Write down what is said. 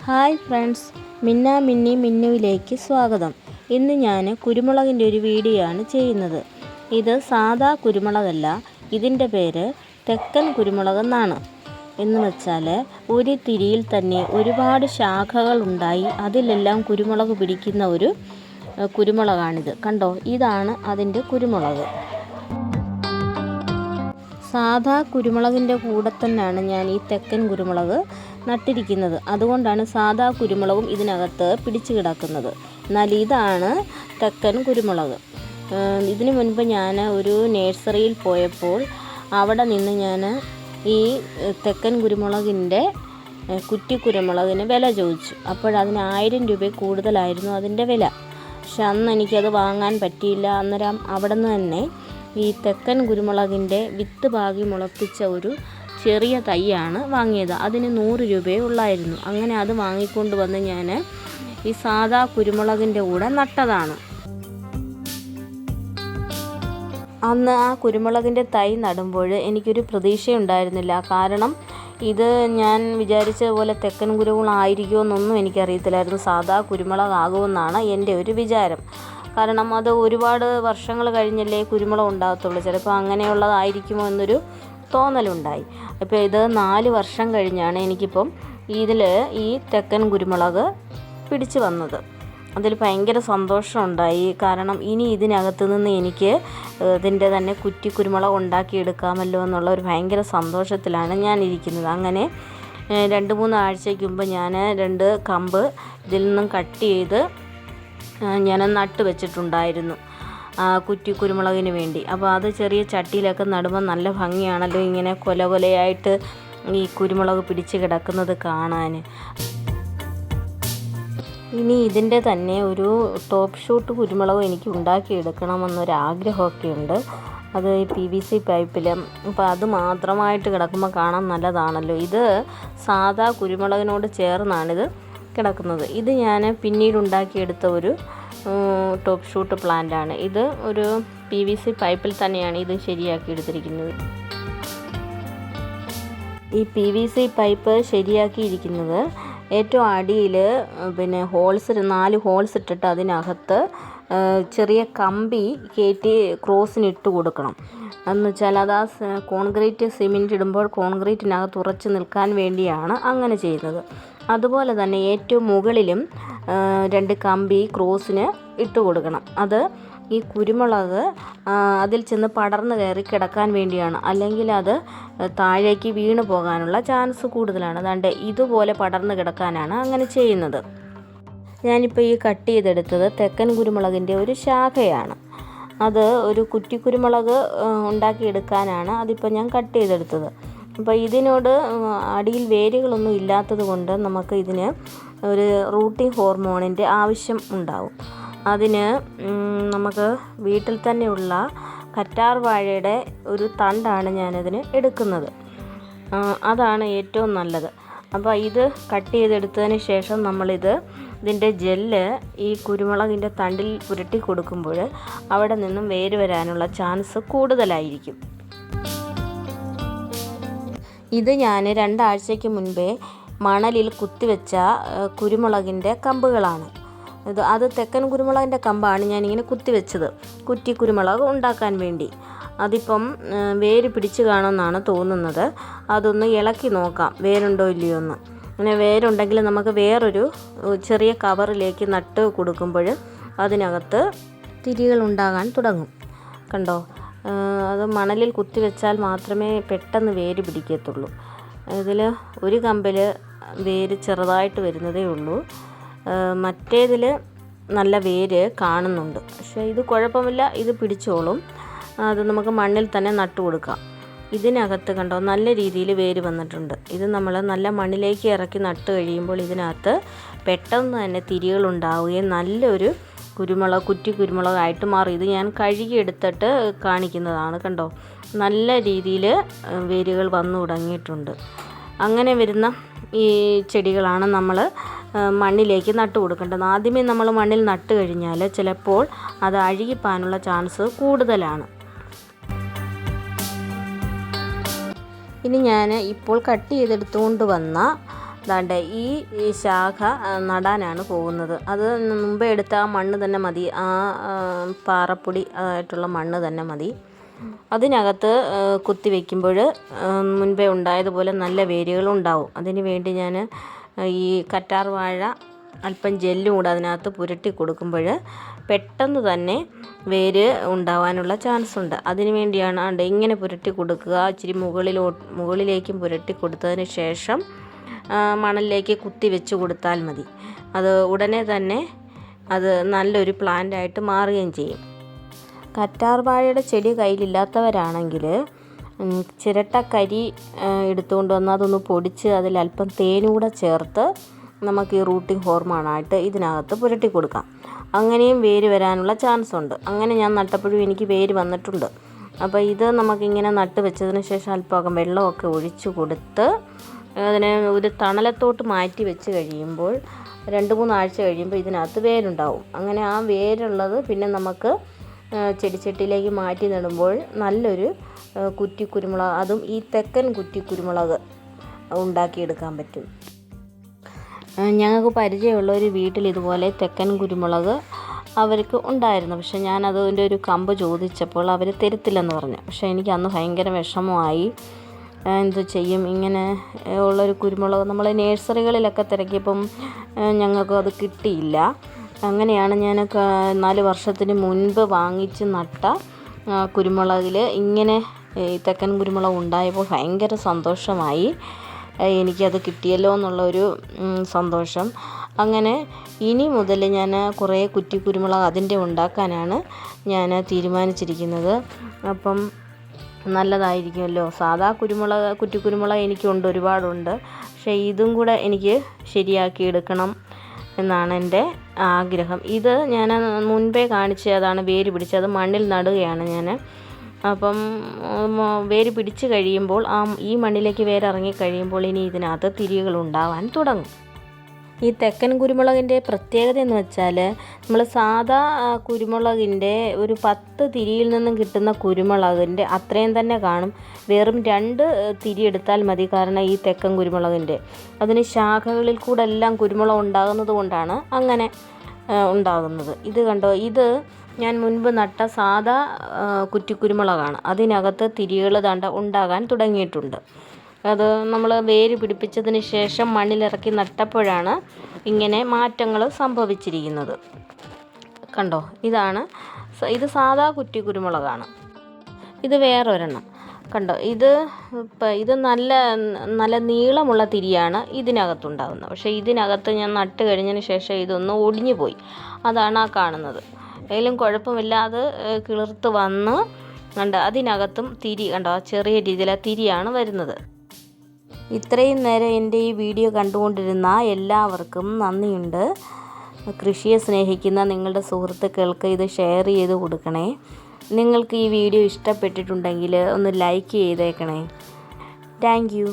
Hi friends, മിന്ന മിന്നി മിന്നുവിലേക്ക് സ്വാഗതം. ഇന്ന് ഞാൻ കുരുമുളകിൻ്റെ ഒരു വീഡിയോ ആണ് ചെയ്യുന്നത്. ഇത് സാദാ കുരുമുളകല്ല, ഇതിൻ്റെ പേര് തെക്കൻ കുരുമുളകെന്നാണ്. എന്ന് വെച്ചാൽ ഒരു തിരിയിൽ തന്നെ ഒരുപാട് ശാഖകൾ ഉണ്ടായി അതിലെല്ലാം കുരുമുളക് പിടിക്കുന്ന ഒരു കുരുമുളകാണിത്. കണ്ടോ, ഇതാണ് അതിൻ്റെ കുരുമുളക്. സാധാ കുരുമുളകിൻ്റെ കൂടെ തന്നെയാണ് ഞാൻ ഈ തെക്കൻ കുരുമുളക് നട്ടിരിക്കുന്നത്. അതുകൊണ്ടാണ് സാധാ കുരുമുളകും ഇതിനകത്ത് പിടിച്ചു കിടക്കുന്നത്. എന്നാൽ ഇതാണ് തെക്കൻ കുരുമുളക്. ഇതിനു മുൻപ് ഞാൻ ഒരു നഴ്സറിയിൽ പോയപ്പോൾ അവിടെ നിന്ന് ഞാൻ ഈ തെക്കൻ കുരുമുളകിൻ്റെ കുറ്റിക്കുരുമുളകിന് വില ചോദിച്ചു. അപ്പോഴതിന് 1000 രൂപ കൂടുതലായിരുന്നു അതിൻ്റെ വില. പക്ഷെ അന്ന് എനിക്കത് വാങ്ങാൻ പറ്റിയില്ല. അന്നേരം അവിടെ നിന്ന് തന്നെ ഈ തെക്കൻ കുരുമുളകിൻ്റെ വിത്ത് പാകി മുളപ്പിച്ച ഒരു ചെറിയ തൈയാണ് വാങ്ങിയത്. അതിന് 100 രൂപയേ ഉള്ളായിരുന്നു. അങ്ങനെ അത് വാങ്ങിക്കൊണ്ട് വന്ന് ഞാൻ ഈ സാദാ കുരുമുളകിൻ്റെ കൂടെ നട്ടതാണ്. അന്ന് ആ കുരുമുളകിൻ്റെ തൈ നടുമ്പോൾ എനിക്കൊരു പ്രതീക്ഷയുണ്ടായിരുന്നില്ല. കാരണം ഇത് ഞാൻ വിചാരിച്ച പോലെ തെക്കൻ കുരുമുളകായിരിക്കുമോ എന്നൊന്നും എനിക്കറിയത്തില്ലായിരുന്നു. സാദാ കുരുമുളകാകുമെന്നാണ് എൻ്റെ ഒരു വിചാരം. കാരണം അത് ഒരുപാട് വർഷങ്ങൾ കഴിഞ്ഞല്ലേ കുരുമുളക് ഉണ്ടാകത്തുള്ളൂ. ചിലപ്പോൾ അങ്ങനെയുള്ളതായിരിക്കുമോ എന്നൊരു തോന്നലുണ്ടായി. അപ്പോൾ ഇത് 4 വർഷം കഴിഞ്ഞാണ് എനിക്കിപ്പം ഇതിൽ ഈ തെക്കൻ കുരുമുളക് പിടിച്ചു വന്നത്. അതിൽ ഭയങ്കര സന്തോഷമുണ്ടായി. കാരണം ഇനി ഇതിനകത്ത് നിന്ന് എനിക്ക് ഇതിൻ്റെ തന്നെ കുറ്റി കുരുമുളക് ഉണ്ടാക്കിയെടുക്കാമല്ലോ എന്നുള്ള ഒരു ഭയങ്കര സന്തോഷത്തിലാണ് ഞാൻ ഇരിക്കുന്നത്. അങ്ങനെ 2-3 ആഴ്ചയ്ക്ക് മുമ്പ് ഞാൻ 2 കമ്പ് ഇതിൽ നിന്നും കട്ട് ചെയ്ത് ഞാൻ നട്ട് വെച്ചിട്ടുണ്ടായിരുന്നു കുറ്റി കുരുമുളകിന് വേണ്ടി. അപ്പോൾ അത് ചെറിയ ചട്ടിയിലൊക്കെ നടുമ്പോൾ നല്ല ഭംഗിയാണല്ലോ, ഇങ്ങനെ കൊല കൊലയായിട്ട് ഈ കുരുമുളക് പിടിച്ച് കിടക്കുന്നത് കാണാൻ. ഇനി ഇതിൻ്റെ തന്നെ ഒരു ടോപ്പ് ഷൂട്ട് കുരുമുളക് എനിക്ക് ഉണ്ടാക്കിയെടുക്കണമെന്നൊരാഗ്രഹമൊക്കെ ഉണ്ട്. അത് ഈ PVC പൈപ്പിൽ. അപ്പോൾ അത് മാത്രമായിട്ട് കിടക്കുമ്പോൾ കാണാൻ നല്ലതാണല്ലോ. ഇത് സാദാ കുരുമുളകിനോട് ചേർന്നാണിത് കിടക്കുന്നത്. ഇത് ഞാൻ പിന്നീട് ഉണ്ടാക്കിയെടുത്ത ഒരു ടോപ്പ് ഷൂട്ട് പ്ലാന്റാണ്. ഇത് ഒരു PVC പൈപ്പിൽ തന്നെയാണ് ഇത് ശരിയാക്കി എടുത്തിരിക്കുന്നത്. ഈ PVC പൈപ്പ് ശരിയാക്കിയിരിക്കുന്നത് ഏറ്റവും അടിയിൽ പിന്നെ 4 ഹോൾസ് ഇട്ടിട്ട് അതിനകത്ത് ചെറിയ കമ്പി കയറ്റി ക്രോസിനിട്ട് കൊടുക്കണം. എന്ന് വെച്ചാൽ അത് കോൺക്രീറ്റ് സിമെൻറ്റ് ഇടുമ്പോൾ കോൺക്രീറ്റിനകത്ത് ഉറച്ചു നിൽക്കാൻ വേണ്ടിയാണ് അങ്ങനെ ചെയ്യുന്നത്. അതുപോലെ തന്നെ ഏറ്റവും മുകളിലും 2 കമ്പി ക്രോസിന് ഇട്ട് കൊടുക്കണം. അത് ഈ കുരുമുളക് അതിൽ ചെന്ന് പടർന്ന് കയറി കിടക്കാൻ വേണ്ടിയാണ്. അല്ലെങ്കിൽ അത് താഴേക്ക് വീണ് പോകാനുള്ള ചാൻസ് കൂടുതലാണ്. അതുകൊണ്ട് ഇതുപോലെ പടർന്ന് കിടക്കാനാണ് അങ്ങനെ ചെയ്യുന്നത്. ഞാനിപ്പോൾ ഈ കട്ട് ചെയ്തെടുത്തത് തെക്കൻ കുരുമുളകിൻ്റെ ഒരു ശാഖയാണ്. അത് ഒരു കുറ്റിക്കുരുമുളക് ഉണ്ടാക്കിയെടുക്കാനാണ് അതിപ്പോൾ ഞാൻ കട്ട് ചെയ്തെടുത്തത്. അപ്പോൾ ഇതിനോട് അടിയിൽ വേരുകളൊന്നും ഇല്ലാത്തത് കൊണ്ട് നമുക്ക് ഇതിന് ഒരു റൂട്ടിംഗ് ഹോർമോണിൻ്റെ ആവശ്യം ഉണ്ടാവും. അതിന് നമുക്ക് വീട്ടിൽ തന്നെയുള്ള കറ്റാർ വാഴയുടെ ഒരു തണ്ടാണ് ഞാനതിന് എടുക്കുന്നത്. അതാണ് ഏറ്റവും നല്ലത്. അപ്പോൾ ഇത് കട്ട് ചെയ്തെടുത്തതിന് ശേഷം ഇതിൻ്റെ ജെല്ല് ഈ കുരുമുളകിൻ്റെ തണ്ടിൽ പുരട്ടി കൊടുക്കുമ്പോൾ അവിടെ നിന്നും വേര് വരാനുള്ള ചാൻസ് കൂടുതലായിരിക്കും. ഇത് ഞാൻ 2 ആഴ്ചയ്ക്ക് മുൻപേ മണലിൽ കുത്തിവെച്ച കുരുമുളകിൻ്റെ കമ്പുകളാണ്. അത് തെക്കൻ കുരുമുളകിൻ്റെ കമ്പാണ് ഞാനിങ്ങനെ കുത്തിവെച്ചത് കുറ്റി കുരുമുളക് ഉണ്ടാക്കാൻ വേണ്ടി. അതിപ്പം വേര് പിടിച്ച് കാണുമെന്നാണ് തോന്നുന്നത്. അതൊന്ന് ഇളക്കി നോക്കാം വേരുണ്ടോ ഇല്ലയോ എന്ന്. അങ്ങനെ വേരുണ്ടെങ്കിൽ നമുക്ക് വേറൊരു ചെറിയ കവറിലേക്ക് നട്ട് കൊടുക്കുമ്പോൾ അതിനകത്ത് തിരികൾ ഉണ്ടാകാൻ തുടങ്ങും. കണ്ടോ, അത് മണലിൽ കുത്തിവെച്ചാൽ മാത്രമേ പെട്ടെന്ന് വേര് പിടിക്കത്തുള്ളൂ. ഇതിൽ ഒരു കമ്പിൽ വേര് ചെറുതായിട്ട് വരുന്നതേ ഉള്ളൂ. മറ്റേതിൽ നല്ല വേര് കാണുന്നുണ്ട്. പക്ഷേ ഇത് കുഴപ്പമില്ല, ഇത് പിടിച്ചോളും. അത് നമുക്ക് മണ്ണിൽ തന്നെ നട്ടു കൊടുക്കാം. ഇതിനകത്ത് കണ്ടോ നല്ല രീതിയിൽ വേര് വന്നിട്ടുണ്ട്. ഇത് നമ്മൾ നല്ല മണ്ണിലേക്ക് ഇറക്കി നട്ട് കഴിയുമ്പോൾ ഇതിനകത്ത് പെട്ടെന്ന് തന്നെ തിരികളുണ്ടാവുകയും നല്ലൊരു കുറ്റി കുരുമുളകായിട്ട് മാറി. ഇത് ഞാൻ കഴുകിയെടുത്തിട്ട് കാണിക്കുന്നതാണ്. കണ്ടോ, നല്ല രീതിയിൽ വേരുകൾ വന്നു തുടങ്ങിയിട്ടുണ്ട്. അങ്ങനെ വരുന്ന ഈ ചെടികളാണ് നമ്മൾ മണ്ണിലേക്ക് നട്ടു കൊടുക്കേണ്ടത്. ആദ്യമേ നമ്മൾ മണ്ണിൽ നട്ട് കഴിഞ്ഞാൽ ചിലപ്പോൾ അത് അഴുകിപ്പോകാനുള്ള ചാൻസ് കൂടുതലാണ്. ഇനി ഞാൻ ഇപ്പോൾ കട്ട് ചെയ്തെടുത്തുകൊണ്ട് വന്ന ദാണ്ടെ ഈ ശാഖ നടാനാണ് പോകുന്നത്. അത് മുമ്പേ എടുത്ത ആ മണ്ണ് തന്നെ മതി, ആ പാറപ്പൊടി ആയിട്ടുള്ള മണ്ണ് തന്നെ മതി. അതിനകത്ത് കുത്തി വയ്ക്കുമ്പോൾ മുൻപേ ഉണ്ടായതുപോലെ നല്ല വേരുകൾ ഉണ്ടാവും. അതിന് വേണ്ടി ഞാൻ ഈ കറ്റാർ വാഴ അല്പം ജെല്ലും കൂടെ അതിനകത്ത് പുരട്ടി കൊടുക്കുമ്പോൾ പെട്ടെന്ന് തന്നെ വേര് ഉണ്ടാവാനുള്ള ചാൻസ് ഉണ്ട്. അതിന് വേണ്ടിയാണ് ഇങ്ങനെ പുരട്ടി കൊടുക്കുക. ഇച്ചിരി മുകളിലേക്കും പുരട്ടി കൊടുത്തതിന് ശേഷം മണലിലേക്ക് കുത്തി വെച്ച് കൊടുത്താൽ മതി. അത് ഉടനെ തന്നെ അത് നല്ലൊരു പ്ലാന്റായിട്ട് മാറുകയും ചെയ്യും. കറ്റാർ വാഴയുടെ ചെടി കയ്യിലില്ലാത്തവരാണെങ്കിൽ ചിരട്ടക്കരി എടുത്തുകൊണ്ട് വന്ന് അതൊന്ന് പൊടിച്ച് അതിലല്പം തേനൂടെ ചേർത്ത് നമുക്ക് ഈ റൂട്ടിംഗ് ഹോർമോണായിട്ട് ഇതിനകത്ത് പുരട്ടി കൊടുക്കാം. അങ്ങനെയും വേര് വരാനുള്ള ചാൻസ് ഉണ്ട്. അങ്ങനെ ഞാൻ നട്ടപ്പോഴും എനിക്ക് വേര് വന്നിട്ടുണ്ട്. അപ്പോൾ ഇത് നമുക്കിങ്ങനെ നട്ട് വെച്ചതിന് ശേഷം അല്പം വെള്ളമൊക്കെ ഒഴിച്ച് കൊടുത്ത് അതിനെ ഒരു തണലത്തോട്ട് മാറ്റി വെച്ച് കഴിയുമ്പോൾ 2-3 ആഴ്ച കഴിയുമ്പോൾ ഇതിനകത്ത് വേരുണ്ടാവും. അങ്ങനെ ആ വേരുള്ളത് പിന്നെ നമുക്ക് ചെടിച്ചട്ടിയിലേക്ക് മാറ്റി നടുമ്പോൾ നല്ലൊരു കുറ്റിക്കുരുമുളക്, അതും ഈ തെക്കൻ കുറ്റിക്കുരുമുളക് ഉണ്ടാക്കിയെടുക്കാൻ പറ്റും. ഞങ്ങൾക്ക് പരിചയമുള്ള ഒരു വീട്ടിൽ ഇതുപോലെ തെക്കൻ കുരുമുളക് അവർക്ക് ഉണ്ടായിരുന്നു. പക്ഷേ ഞാനതിൻ്റെ ഒരു കമ്പ് ചോദിച്ചപ്പോൾ അവർ തരത്തില്ലെന്ന് പറഞ്ഞു. പക്ഷേ എനിക്ക് അന്ന് ഭയങ്കര വിഷമമായി. എന്തു ചെയ്യും, ഇങ്ങനെ ഉള്ളൊരു കുരുമുളക് നമ്മൾ നേഴ്സറികളിലൊക്കെ തിരക്കിയപ്പം ഞങ്ങൾക്ക് അത് കിട്ടിയില്ല. അങ്ങനെയാണ് ഞാൻ 4 വർഷത്തിന് മുൻപ് വാങ്ങിച്ച് നട്ട കുരുമുളകിൽ ഇങ്ങനെ ഈ തെക്കൻ കുരുമുളക് ഉണ്ടായപ്പോൾ ഭയങ്കര സന്തോഷമായി. എനിക്കത് കിട്ടിയല്ലോ എന്നുള്ളൊരു സന്തോഷം. അങ്ങനെ ഇനി മുതൽ ഞാൻ കുറേ കുറ്റിക്കുരുമുളക് അതിൻ്റെ ഉണ്ടാക്കാനാണ് ഞാൻ തീരുമാനിച്ചിരിക്കുന്നത്. അപ്പം നല്ലതായിരിക്കുമല്ലോ. സാധാ കുറ്റിക്കുരുമുളക് എനിക്കുണ്ട്, ഒരുപാടുണ്ട്. പക്ഷേ ഇതും കൂടെ എനിക്ക് ശരിയാക്കി എടുക്കണം എന്നാണ് എൻ്റെ ആഗ്രഹം. ഇത് ഞാൻ മുൻപേ കാണിച്ചതാണ് വേര് പിടിച്ചത്. മണ്ണിൽ നടുകയാണ് ഞാൻ. അപ്പം വേര് പിടിച്ച് കഴിയുമ്പോൾ ഈ മണ്ണിലേക്ക് വേരിറങ്ങി കഴിയുമ്പോൾ ഇനി ഇതിനകത്ത് തിരികൾ ഉണ്ടാവാൻ തുടങ്ങും. ഈ തെക്കൻ കുരുമുളകിൻ്റെ പ്രത്യേകത എന്ന് വെച്ചാൽ നമ്മൾ സാധാ കുരുമുളകിൻ്റെ ഒരു 10 തിരിയിൽ നിന്നും കിട്ടുന്ന കുരുമുളകിൻ്റെ അത്രയും തന്നെ കാണും. വെറും 2 തിരി എടുത്താൽ മതി. കാരണം ഈ തെക്കൻ കുരുമുളകിൻ്റെ അതിന് ശാഖകളിൽ കൂടെ എല്ലാം കുരുമുളക് ഉണ്ടാകുന്നത് കൊണ്ടാണ് അങ്ങനെ ഉണ്ടാകുന്നത്. ഇത് കണ്ടോ, ഇത് ഞാൻ മുൻപ് നട്ട സാധാ കുറ്റിക്കുരുമുളകാണ്. അതിനകത്ത് തിരികൾ ഉണ്ടാകാൻ തുടങ്ങിയിട്ടുണ്ട്. അത് നമ്മൾ വേര് പിടിപ്പിച്ചതിന് ശേഷം മണ്ണിലിറക്കി നട്ടപ്പോഴാണ് ഇങ്ങനെ മാറ്റങ്ങൾ സംഭവിച്ചിരിക്കുന്നത്. കണ്ടോ, ഇത് സാധാ കുറ്റിക്കുരുമുളകാണ്. ഇത് വേറൊരെണ്ണം കണ്ടോ. ഇത് നല്ല നീളമുള്ള തിരിയാണ് ഇതിനകത്തുണ്ടാകുന്നത്. പക്ഷേ ഇതിനകത്ത് ഞാൻ നട്ട് കഴിഞ്ഞതിന് ശേഷം ഇതൊന്ന് ഒടിഞ്ഞു പോയി. അതാണ് ആ കാണുന്നത്. ഏതായാലും കുഴപ്പമില്ല, അത് കിളിർത്ത് വന്ന് അതിനകത്തും തിരി കണ്ടോ, ചെറിയ രീതിയിലെ തിരിയാണ് വരുന്നത്. ഇത്രയും നേരം എൻ്റെ ഈ വീഡിയോ കണ്ടുകൊണ്ടിരുന്ന എല്ലാവർക്കും നന്ദിയുണ്ട്. കൃഷിയെ സ്നേഹിക്കുന്ന നിങ്ങളുടെ സുഹൃത്തുക്കൾക്ക് ഇത് ഷെയർ ചെയ്ത് കൊടുക്കണേ. നിങ്ങൾക്ക് ഈ വീഡിയോ ഇഷ്ടപ്പെട്ടിട്ടുണ്ടെങ്കിൽ ഒന്ന് ലൈക്ക് ചെയ്തേക്കണേ. Thank you.